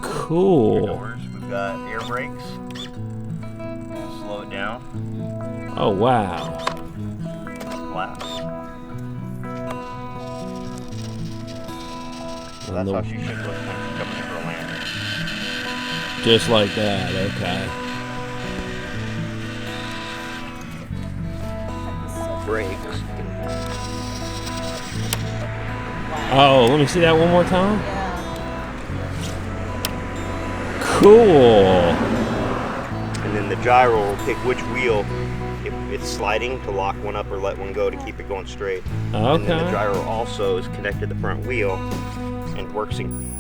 Cool. Doors. We've got air brakes. Slow it down. Oh, wow. Flaps. So that's how she should look when she's coming in for a landing. Just like that, okay. Brakes. Oh, let me see that one more time. Yeah. Cool. And then the gyro will pick which wheel if it's sliding to lock one up or let one go to keep it going straight. And then the Okay. gyro also is connected to the front wheel and works in